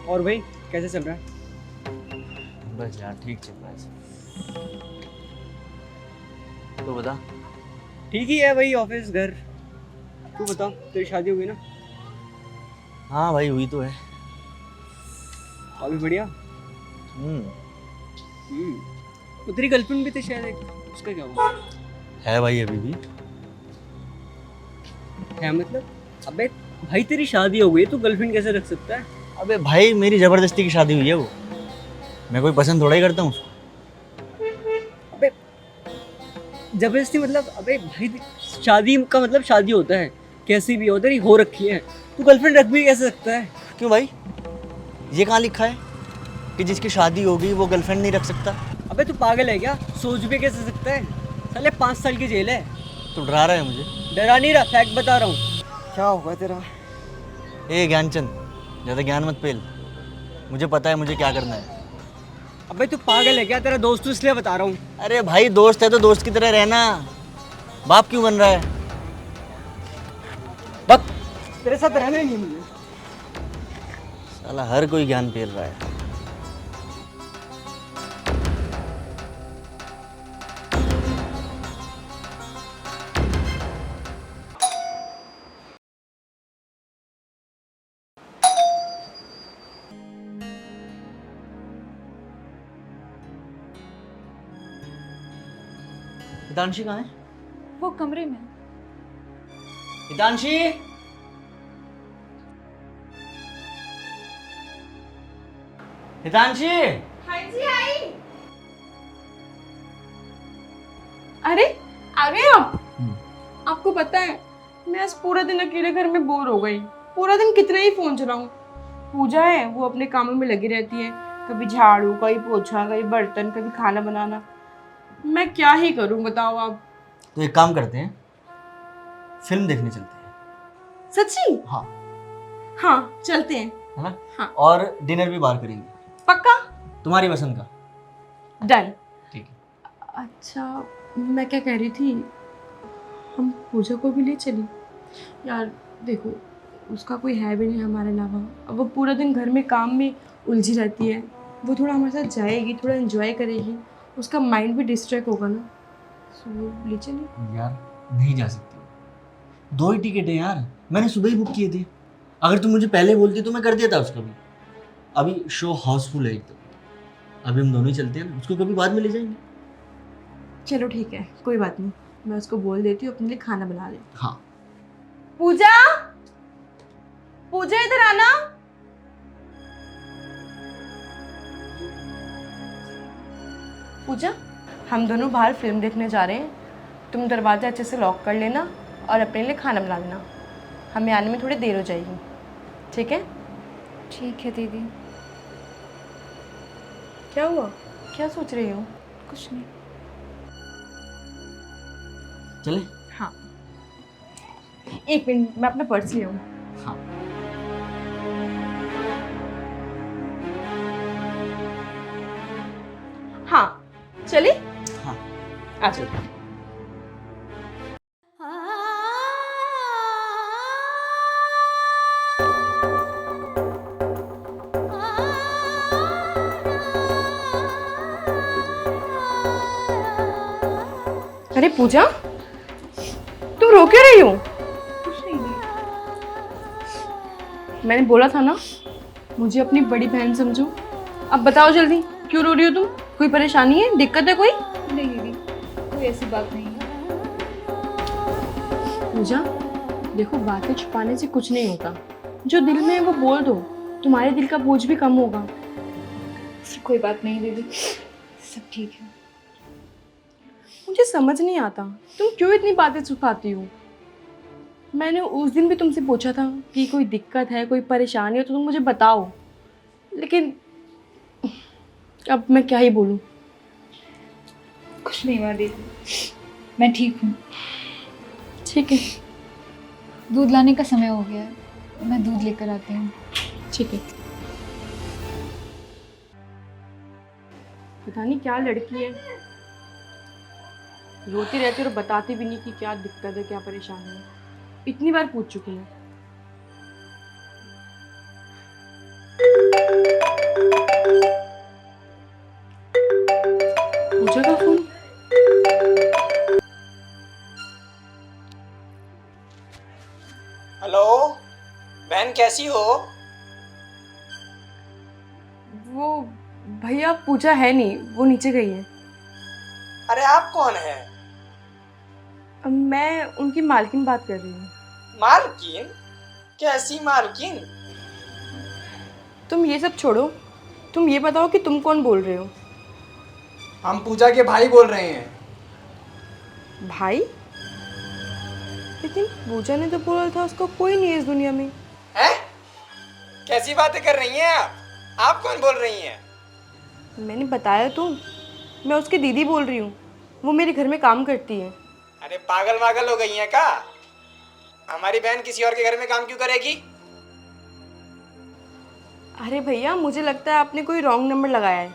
S6: और भाई कैसे चल रहा है?
S4: बस यार ठीक चल रहा है। तो बता।
S6: ठीक ही है भाई, ऑफिस घर। तू बता, तेरी शादी हुई ना?
S4: हाँ भाई हुई तो है।
S6: अभी बढ़िया। तो तेरी गर्लफ्रेंड भी थी शायद एक, उसका क्या हुआ?
S4: है भाई अभी भी।
S6: है मतलब? अबे भाई तेरी शादी हो गई तो गर्लफ्रेंड कैसे रख सकता है?
S4: अबे भाई मेरी जबरदस्ती की शादी हुई है वो। मैं कोई पसंद थोड़ा ही करता हूँ उसको।
S6: अबे जबरदस्ती मतलब? अबे भाई शादी का मतलब शादी होता है, कैसी भी हो, तेरी हो रखी है, तू गर्लफ्रेंड रख भी कैसे सकता है?
S4: क्यों भाई, ये कहाँ लिखा है कि जिसकी शादी हो गई वो गर्लफ्रेंड नहीं रख सकता?
S6: अबे तू पागल है क्या? सोच भी कैसे सकता है? साले 5 साल की जेल है।
S4: तू डरा रहा है मुझे।
S6: डरा नहीं रहा, फैक्ट बता रहा हूँ। क्या होगा तेरा?
S4: ए ज्ञानचंद, ज़्यादा ज्ञान मत पेल। मुझे पता है मुझे क्या करना है।
S6: अबे तू पागल है क्या? तेरा दोस्त हूँ इसलिए बता रहा हूँ।
S4: अरे भाई दोस्त है तो दोस्त की तरह रहना। बाप क्यों बन रहा है?
S6: बस तेरे साथ रहना ही नहीं मुझे।
S4: साला हर कोई ज्ञान पेल रहा है। हितांशी कहाँ है?
S2: वो कमरे में।
S4: हितांशी, हितांशी।
S3: हाँ जी, आई। अरे आ गए आप? आपको पता है, मैं आज पूरा दिन अकेले घर में बोर हो गई। पूरा दिन कितना ही फोन चलाऊं। पूजा है, वो अपने कामों में लगी रहती है, कभी झाड़ू, कभी पोछा, कभी बर्तन, कभी खाना बनाना। मैं क्या ही करूं बताओ आप।
S4: तो एक काम करते हैं, फिल्म देखने चलते हैं।
S3: सच्ची?
S4: हाँ।
S3: हाँ चलते हैं।
S4: है ना?
S3: हाँ।
S4: और डिनर भी बाहर करेंगे।
S3: पक्का?
S4: तुम्हारी पसंद का।
S3: डन।
S4: ठीक है।
S3: अच्छा, मैं क्या कह रही थी, हम पूजा को भी ले चली? यार देखो, उसका कोई है भी नहीं हमारे अलावा। अब वो पूरा दिन घर में काम में उलझी रहती है। वो थोड़ा हमारे साथ जाएगी, थोड़ा एंजॉय करेगी, उसका माइंड भी डिस्ट्रैक्ट होगा ना। सो ले चली।
S4: यार नहीं जा सकती, 2 ही टिकट है यार, मैंने सुबह ही बुक किए थे। अगर तुम मुझे पहले बोलती तो मैं कर देता उसका भी। अभी शो हाउसफुल है एकदम। अभी हम दोनों ही चलते हैं, उसको कभी बाद में ले जाएंगे।
S3: चलो ठीक है, कोई बात नहीं, मैं उसको बोल देती हूँ अपने लिए खाना बना ले।
S4: हाँ।
S3: पूजा, पूजा इधर आना। पूजा, हम दोनों बाहर फिल्म देखने जा रहे हैं, तुम दरवाज़ा अच्छे से लॉक कर लेना और अपने लिए खाना बना लेना। हमें आने में थोड़ी देर हो जाएगी, ठीक है?
S2: ठीक है दीदी।
S3: क्या हुआ, क्या सोच रही हो?
S2: कुछ नहीं।
S4: चले?
S3: हाँ, एक मिनट, मैं अपना पर्स ले आऊँ।
S4: हाँ।
S3: हाँ, चले?
S4: हाँ।
S3: आ जाओ। अरे पूजा, तुम रो क्यों रही हो?
S2: कुछ नहीं दी।
S3: मैंने बोला था ना, मुझे अपनी बड़ी बहन समझो। अब बताओ जल्दी, क्यों रो रही हो तुम? कोई परेशानी है, दिक्कत है कोई?
S2: नहीं दीदी, कोई ऐसी बात नहीं है।
S3: पूजा, देखो बातें छुपाने से कुछ नहीं होता। जो दिल में है वो बोल दो, तुम्हारे दिल का बोझ भी कम होगा।
S2: कोई बात नहीं दीदी, सब ठीक है।
S3: मुझे समझ नहीं आता तुम क्यों इतनी बातें छुपाती हो। मैंने उस दिन भी तुमसे पूछा था कि कोई दिक्कत है, कोई परेशानी हो तो तुम मुझे बताओ, लेकिन अब मैं क्या ही बोलूं।
S2: कुछ नहीं हुआ दीदी, मैं ठीक हूँ।
S3: ठीक है,
S2: दूध लाने का समय हो गया है, मैं दूध लेकर आती हूँ।
S3: ठीक है। पता नहीं क्या लड़की है, रोती रहती है और बताती भी नहीं कि क्या दिक्कत है, क्या परेशानी है। इतनी बार पूछ चुकी हूँ। पूजा का फोन।
S5: हेलो बहन, कैसी हो?
S3: वो भैया, पूजा है नहीं, वो नीचे गई है।
S5: अरे आप कौन है?
S3: मैं उनकी मालकिन बात कर रही हूँ।
S5: मालकिन? कैसी मालकिन?
S3: तुम ये सब छोड़ो, तुम ये बताओ कि तुम कौन बोल रहे हो?
S5: हम पूजा के भाई बोल रहे हैं।
S3: भाई? लेकिन पूजा ने तो बोला था उसका कोई नहीं है इस दुनिया में।
S5: हैं? कैसी बातें कर रही हैं आप? आप कौन बोल रही हैं?
S3: मैंने बताया तो, मैं उसकी दीदी बोल रही हूँ, वो मेरे घर में काम करती है।
S5: अरे पागल वागल हो गई हैं क्या? हमारी बहन किसी और के घर में काम क्यों करेगी?
S3: अरे भैया, मुझे लगता है आपने कोई रॉन्ग नंबर लगाया है।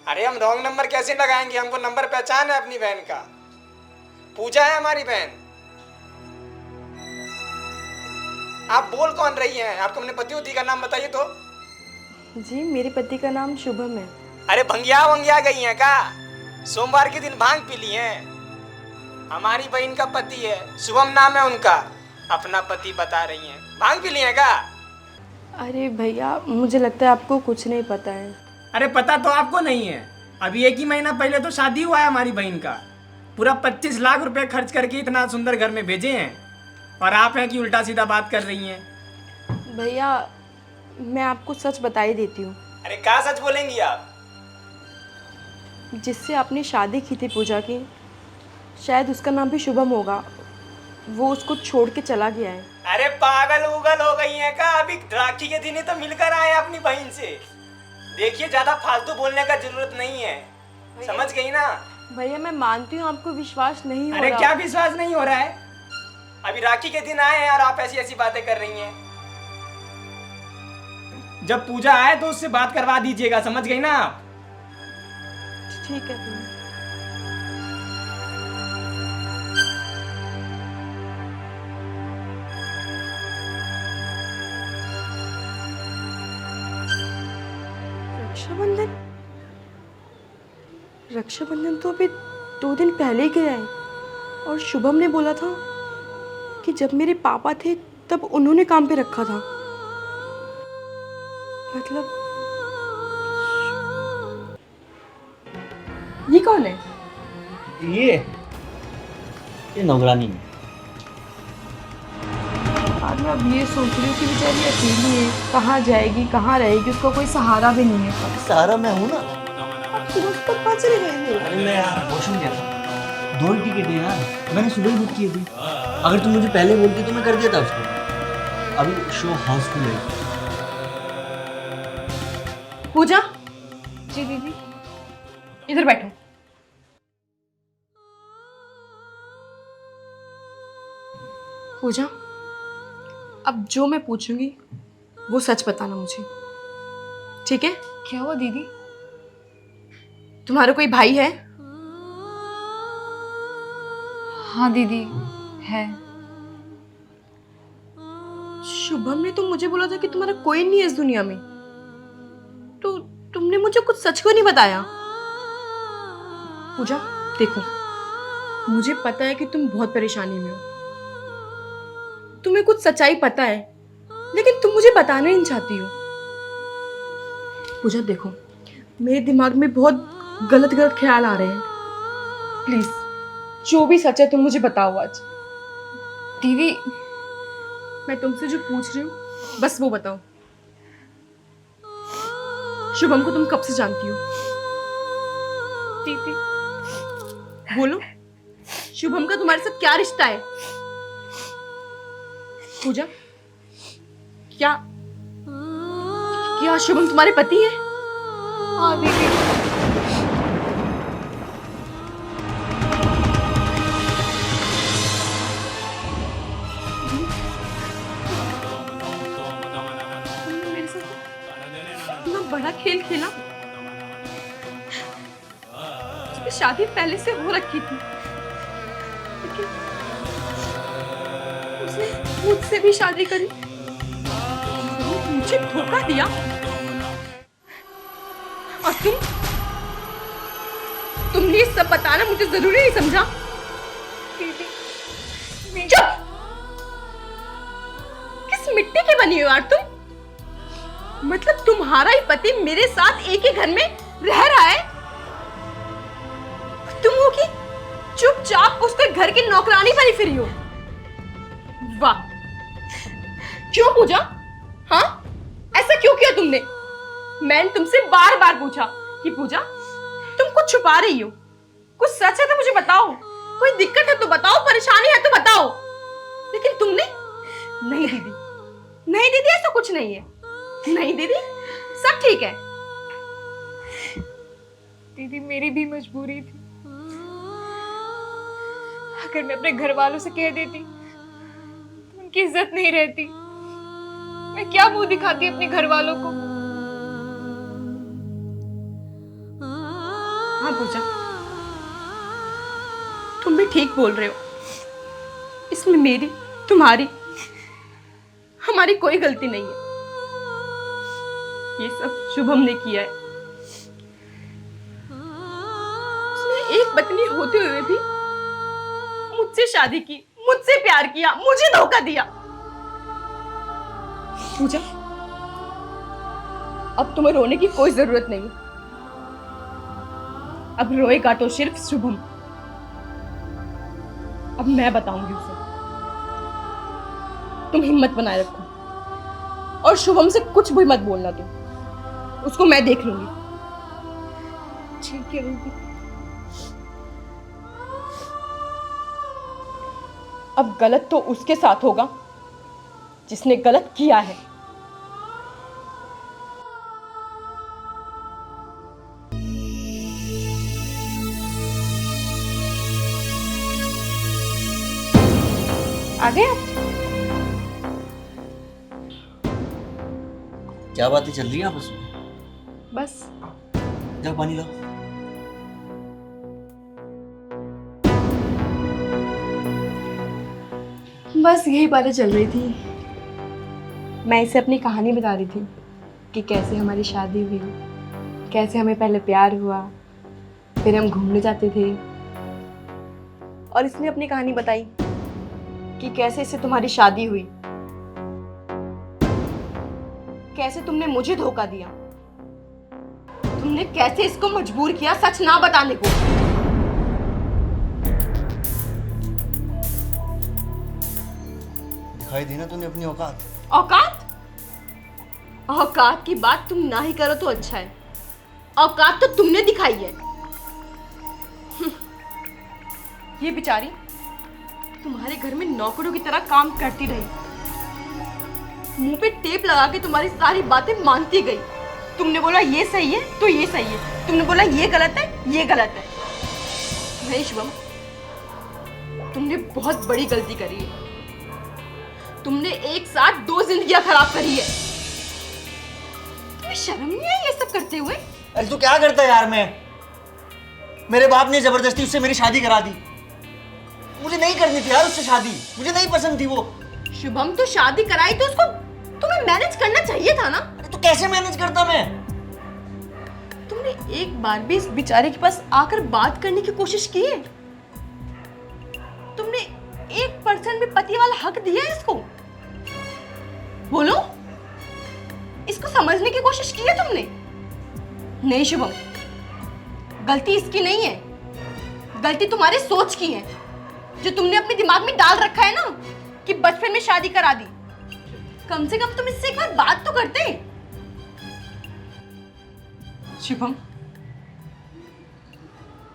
S5: अरे हम रॉन्ग नंबर कैसे लगाएंगे? हमको नंबर पहचान है अपनी बहन का। पूजा है हमारी बहन। आप बोल कौन रही हैं? आपको अपने पति उति का नाम बताइए तो।
S3: जी, मेरे पति का नाम शुभम है।
S5: अरे भंगिया वंगिया गई हैं का? सोमवार के दिन भांग पी ली हैं? हमारी बहन का पति है, शुभम नाम है उनका। अपना पति बता रही हैं, भांग पी ली हैं का?
S3: अरे भैया, मुझे लगता है आपको कुछ नहीं पता है।
S5: अरे पता तो आपको नहीं है। अभी 1 ही महीना पहले तो शादी हुआ है हमारी बहन का। पूरा 25 लाख रुपए खर्च करके इतना सुंदर घर में भेजे हैं, और आप हैं कि उल्टा सीधा बात कर रही हैं।
S3: भैया, मैं आपको सच बता ही देती हूँ।
S5: अरे क्या सच बोलेंगी आप?
S3: जिससे आपने शादी की थी पूजा की, शायद उसका नाम भी शुभम होगा। वो उसको छोड़ के चला गया है।
S5: अरे पागल उगल हो गई हैं का? अभी राखी के दिन ही तो मिलकर आए अपनी बहन से। देखिए, ज्यादा फालतू बोलने का जरूरत नहीं है, समझ गई ना?
S3: भैया, मैं मानती हूँ आपको विश्वास नहीं हो
S5: अरे
S3: रहा।
S5: क्या विश्वास नहीं हो रहा है? अभी राखी के दिन आए हैं और आप ऐसी ऐसी बातें कर रही हैं। जब पूजा आए तो उससे बात करवा दीजिएगा, समझ गई ना आप?
S3: ठीक है भैया। रक्षाबंधन? रक्षाबंधन तो अभी 2 दिन पहले ही गया है, और शुभम ने बोला था कि जब मेरे पापा थे तब उन्होंने काम पे रखा था। मतलब ये कौन है?
S4: ये नौकरानी है।
S3: मैं अब ये सोच रही हूँ कि बेचारी अकेली है, कहाँ जाएगी, कहाँ रहेगी, उसका कोई सहारा भी नहीं है।
S1: सहारा मैं हूँ ना।
S3: अब सुबह सुबह कहाँ चले गए थे?
S1: अरे मैं यार वॉशरूम गया था। 2 ही टिकट है यार, मैंने सुबह ही बुक किए थे। अगर तुम मुझे पहले बोलती तो मैं कर देता उसको। अभी शो हाउसफुल है।
S3: पूजा,
S2: जी दीदी।
S3: इधर बैठो। पूजा, अब जो मैं पूछूंगी वो सच बताना मुझे, ठीक है?
S2: क्या हुआ दीदी?
S3: तुम्हारा कोई भाई है?
S2: हाँ दीदी है।
S3: शुभम ने तो मुझे बोला था कि तुम्हारा कोई नहीं है इस दुनिया में, तो तुमने मुझे कुछ सच क्यों नहीं बताया? पूजा देखो, मुझे पता है कि तुम बहुत परेशानी में हो, तुम्हें कुछ सच्चाई पता है, लेकिन तुम मुझे बताना नहीं चाहती हो। पूजा देखो, मेरे दिमाग में बहुत गलत गलत ख्याल आ रहे हैं, प्लीज जो भी सच है तुम मुझे बताओ आज।
S2: दीदी
S3: मैं तुमसे जो पूछ रही हूँ बस वो बताओ। शुभम को तुम कब से जानती हो?
S2: दीदी
S3: बोलो, शुभम का तुम्हारे साथ क्या रिश्ता है? पूजा, क्या क्या शुभम तुम्हारे पति है?
S2: हाँ दीदी।
S3: तुमने मेरे साथ इतना बड़ा खेल खेला। उसकी शादी पहले से हो रखी थी, लेकिन उसने मुझसे भी शादी करी, मुझे धोखा दिया। और तुमने ये सब बताना मुझे जरूरी नहीं समझा?
S2: दीदी
S3: चुप! किस मिट्टी की बनी हो यार तुम? मतलब तुम्हारा ही पति मेरे साथ एक ही घर में रह रहा है, तुम हो कि चुपचाप उसके घर की नौकरानी बनी फिरी हो। वाह! क्यों पूजा? हाँ, ऐसा क्यों किया तुमने? मैंने तुमसे बार बार पूछा कि पूजा तुम कुछ छुपा रही हो, कुछ सच है तो मुझे बताओ, कोई दिक्कत है तो बताओ, परेशानी है तो बताओ, लेकिन तुमने नहीं दीदी, नहीं दीदी ऐसा कुछ नहीं है, नहीं दीदी सब ठीक है।
S2: दीदी मेरी भी मजबूरी थी। अगर मैं अपने घर वालों से कह देती तो उनकी इज्जत नहीं रहती। मैं क्या मुंह दिखाती अपने घर वालों को।
S3: हाँ पूजा, तुम भी ठीक बोल रहे हो, इसमें मेरी तुम्हारी हमारी कोई गलती नहीं है, ये सब शुभम ने किया है। उसने एक पत्नी होते हुए भी मुझसे शादी की, मुझसे प्यार किया, मुझे धोखा दिया। पूजा, अब तुम्हें रोने की कोई जरूरत नहीं, अब रोएगा तो सिर्फ शुभम। अब मैं बताऊंगी उसे, तुम हिम्मत बनाए रखो और शुभम से कुछ भी मत बोलना, तुम उसको मैं देख लूंगी।
S2: ठीक है दीदी।
S3: अब गलत तो उसके साथ होगा जिसने गलत किया है। आ गए आप?
S1: क्या बातें चल रही हैं आपस में?
S3: बस
S1: जाओ पानी लाओ।
S3: बस यही बातें चल रही थी। मैं इसे अपनी कहानी बता रही थी कि कैसे हमारी शादी हुई, कैसे हमें पहले प्यार हुआ, फिर हम घूमने जाते थे, और इसने अपनी कहानी बताई कि कैसे इससे तुम्हारी शादी हुई, कैसे तुमने मुझे धोखा दिया, तुमने कैसे इसको मजबूर किया सच ना बताने को।
S1: दिखाई दी ना तूने अपनी औकात।
S3: औकात? औकात की बात तुम ना ही करो तो अच्छा है। औकात तो तुमने दिखाई है। ये बेचारी तुम्हारे घर में नौकरों की तरह काम करती रही, मुंह पे टेप लगा के तुम्हारी सारी बातें मानती गई। तुमने बोला ये सही है तो ये सही है, तुमने बोला ये गलत है ये गलत है। नहीं शुभम, तुमने बहुत बड़ी गलती करी है। तुमने एक साथ 2 जिंदगियां खराब करी है। तुम्हें शर्म नहीं आई ये सब करते हुए?
S1: अरे तू क्या करता है यार? मेरे बाप ने जबरदस्ती उससे मेरी शादी करा दी। मुझे नहीं करनी थी यार उससे शादी, मुझे नहीं पसंद थी वो।
S3: शुभम तो शादी कराई तो उसको तुम्हें मैनेज करना चाहिए था ना।
S1: अरे तो कैसे मैनेज करता मैं?
S3: तुमने एक बार भी इस बेचारे के पास आकर बात करने की कोशिश की है? तुमने 1% भी पति वाला हक दिया है इसको? बोलो, इसको समझने की कोशिश की है तुमने? नहीं शुभम, गलती इसकी नहीं है, गलती तुम्हारे सोच की है, जो तुमने अपने दिमाग में डाल रखा है ना कि बचपन में शादी करा दी। कम से कम तुम इससे एक बार बात तो करते। शुभम,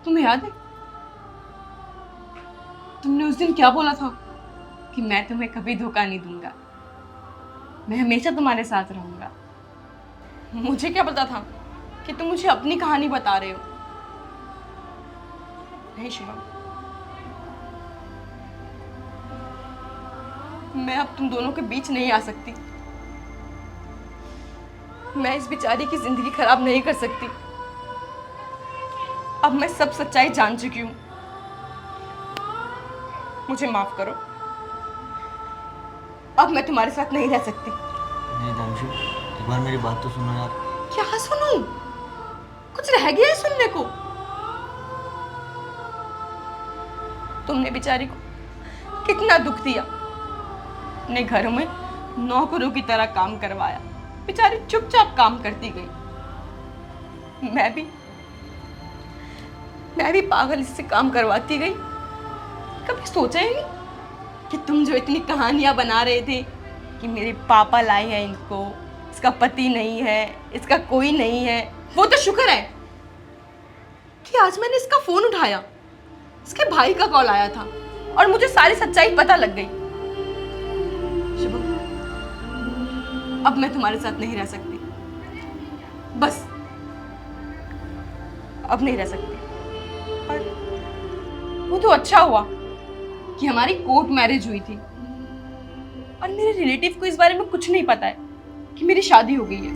S3: तुम्हें याद है तुमने उस दिन क्या बोला था कि मैं तुम्हें कभी धोखा नहीं दूंगा, मैं हमेशा तुम्हारे साथ रहूंगा। मुझे क्या पता था कि तुम मुझे अपनी कहानी बता रहे हो। नहीं शुभम, मैं अब तुम दोनों के बीच नहीं आ सकती। मैं इस बेचारी की जिंदगी खराब नहीं कर सकती। अब मैं सब सच्चाई जान चुकी हूं। मुझे माफ करो, अब मैं तुम्हारे साथ नहीं रह सकती।
S1: नहीं दानिशु, एक बार मेरी बात तो सुनो यार।
S3: क्या सुनूं? कुछ रह गया है सुनने को? तुमने बेचारी को कितना दुख दिया, अपने घरों में नौकरों की तरह काम करवाया, बेचारी चुपचाप काम करती गई। मैं भी पागल इससे काम करवाती गई। कभी सोचा ही नहीं कि तुम जो इतनी कहानियां बना रहे थे कि मेरे पापा लाए हैं इनको, इसका पति नहीं है, इसका कोई नहीं है। वो तो शुक्र है कि आज मैंने इसका फोन उठाया, इसके भाई का कॉल आया था और मुझे सारी सच्चाई पता लग गई। शुभम, अब मैं तुम्हारे साथ नहीं रह सकती, बस अब नहीं रह सकती। और वो तो अच्छा हुआ कि हमारी कोर्ट मैरिज हुई थी और मेरे रिलेटिव को इस बारे में कुछ नहीं पता है कि मेरी शादी हो गई है।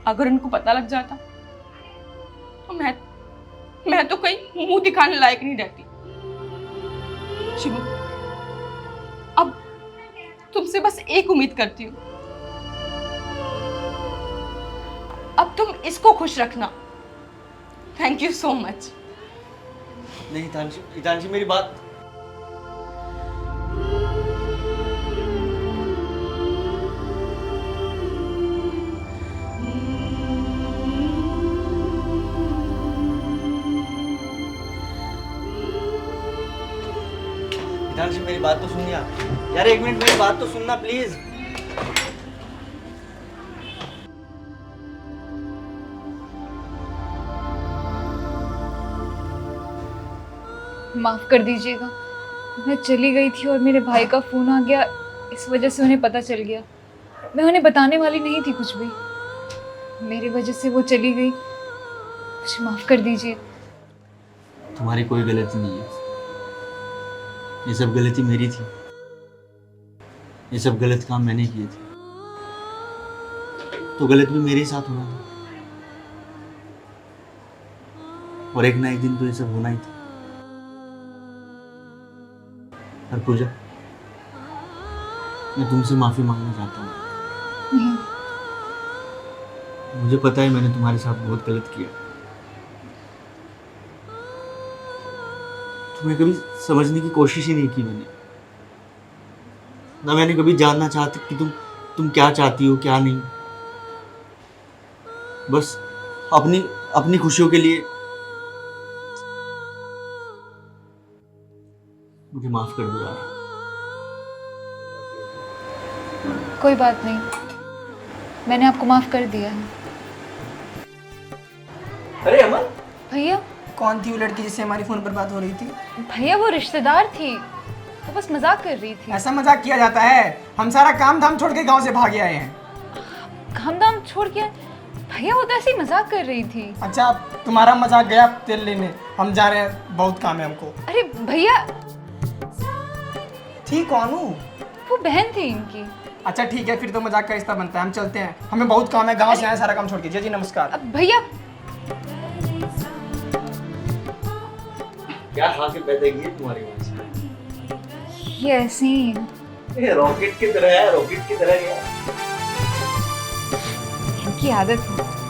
S3: अगर उनको पता लग जाता तो मैं तो कहीं मुंह दिखाने लायक नहीं रहती। शिवम, अब तुमसे बस एक उम्मीद करती हूँ, अब तुम इसको खुश रखना। Thank you so much.
S1: नहीं हितांशी, मेरी बात। हितांशी, मेरी बात तो सुनिए यार, 1 मिनट मेरी बात तो सुनना प्लीज।
S2: माफ़ कर दीजिएगा, मैं चली गई थी और मेरे भाई का फ़ोन आ गया, इस वजह से उन्हें पता चल गया। मैं उन्हें बताने वाली नहीं थी कुछ भी, मेरी वजह से वो चली गई। मुझे माफ़ कर दीजिए।
S1: तुम्हारी कोई गलती नहीं है, ये सब गलती मेरी थी, ये सब गलत काम मैंने किए थे, तो गलत भी मेरे साथ होना था और एक ना एक दिन तो ये सब होना ही था। और पूजा, मैं तुमसे माफी मांगना चाहता हूँ। मुझे पता है मैंने तुम्हारे साथ बहुत गलत किया, तुम्हें कभी समझने की कोशिश ही नहीं की मैंने, ना मैंने कभी जानना चाहती कि तुम क्या चाहती हो क्या नहीं। बस अपनी खुशियों के लिए मुझे माफ कर दो यार।
S2: कोई बात नहीं, मैंने आपको माफ़ कर दिया है।
S1: अरे अमन,
S2: भैया,
S5: कौन थी वो लड़की जिससे हमारी फोन पर बात हो रही थी?
S2: भैया वो रिश्तेदार थी, वो बस मजाक कर रही थी।
S5: ऐसा मजाक किया जाता है? हम सारा काम धाम छोड़ के गांव से भागे आए हैं।
S2: काम दाम छोड़ के भैया वो तो ऐसे ही मजाक कर रही थी।
S5: अच्छा, तुम्हारा मजाक गया तेल लेने, हम जा रहे हैं, बहुत काम है हमको।
S2: अरे भैया,
S5: ठीक कौन हूँ?
S2: वो बहन थी इनकी।
S5: अच्छा ठीक है, फिर तो मजाक का रिश्ता बनता है, हम चलते हैं, हमें बहुत काम है, गांव से आए सारा काम छोड़ के। जी नमस्कार।
S2: अब भैया,
S1: क्या खा के पैदा की है तुम्हारी वजह
S2: ये ऐसे ही
S1: से? रॉकेट की तरह है, रॉकेट की तरह यार।
S2: इनकी आदत है।